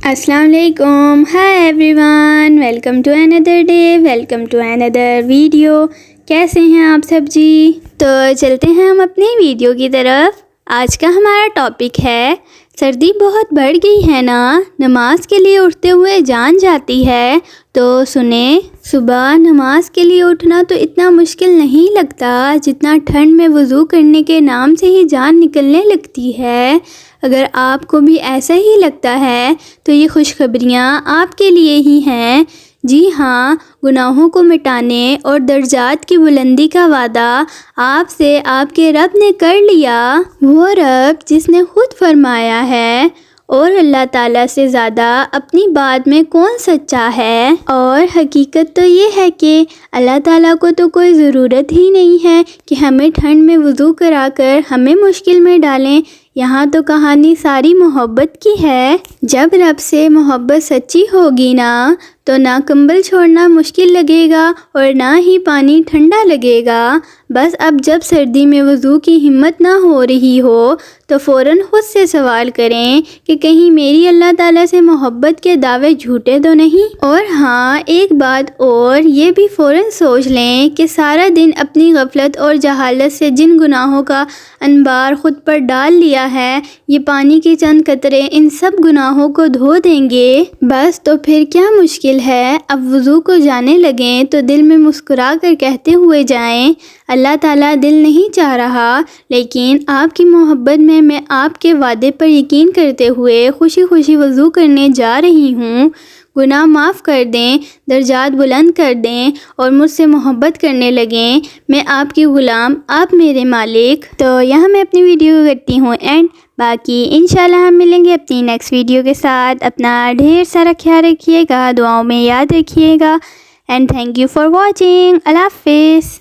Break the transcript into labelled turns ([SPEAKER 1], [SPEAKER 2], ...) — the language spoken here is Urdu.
[SPEAKER 1] السلام علیکم. Hi everyone, welcome to another day, welcome to another video. کیسے ہیں آپ سب جی؟ تو چلتے ہیں ہم اپنی ویڈیو کی طرف. آج کا ہمارا ٹاپک ہے سردی بہت بڑھ گئی ہے نا, نماز کے لیے اٹھتے ہوئے جان جاتی ہے. تو سنیں, صبح نماز کے لیے اٹھنا تو اتنا مشکل نہیں لگتا جتنا ٹھنڈ میں وضو کرنے کے نام سے ہی جان نکلنے لگتی ہے. اگر آپ کو بھی ایسا ہی لگتا ہے تو یہ خوشخبریاں آپ کے لیے ہی ہیں. جی ہاں, گناہوں کو مٹانے اور درجات کی بلندی کا وعدہ آپ سے آپ کے رب نے کر لیا. وہ رب جس نے خود فرمایا ہے, اور اللہ تعالیٰ سے زیادہ اپنی بات میں کون سچا ہے. اور حقیقت تو یہ ہے کہ اللہ تعالیٰ کو تو کوئی ضرورت ہی نہیں ہے کہ ہمیں ٹھنڈ میں وضو کرا کر ہمیں مشکل میں ڈالیں. یہاں تو کہانی ساری محبت کی ہے. جب رب سے محبت سچی ہوگی نا, تو نہ کمبل چھوڑنا مشکل لگے گا اور نہ ہی پانی ٹھنڈا لگے گا. بس اب جب سردی میں وضو کی ہمت نہ ہو رہی ہو تو فوراً خود سے سوال کریں کہ کہیں میری اللہ تعالیٰ سے محبت کے دعوے جھوٹے تو نہیں. اور ہاں, ایک بات اور یہ بھی فوراً سوچ لیں کہ سارا دن اپنی غفلت اور جہالت سے جن گناہوں کا انبار خود پر ڈال لیا ہے, یہ پانی کے چند قطرے ان سب گناہوں کو دھو دیں گے. بس تو پھر کیا مشکل ہے, اب وضو کو جانے لگیں تو دل میں مسکرا کر کہتے ہوئے جائیں, اللہ تعالیٰ دل نہیں چاہ رہا, لیکن آپ کی محبت میں آپ کے وعدے پر یقین کرتے ہوئے خوشی خوشی وضو کرنے جا رہی ہوں. گناہ معاف کر دیں, درجات بلند کر دیں اور مجھ سے محبت کرنے لگیں. میں آپ کی غلام, آپ میرے مالک. تو یہاں میں اپنی ویڈیو کرتی ہوں اینڈ. باقی انشاءاللہ ہم ملیں گے اپنی نیکسٹ ویڈیو کے ساتھ. اپنا ڈھیر سارا خیال رکھیے گا, دعاؤں میں یاد رکھیے گا. And thank you for watching. اللہ حافظ.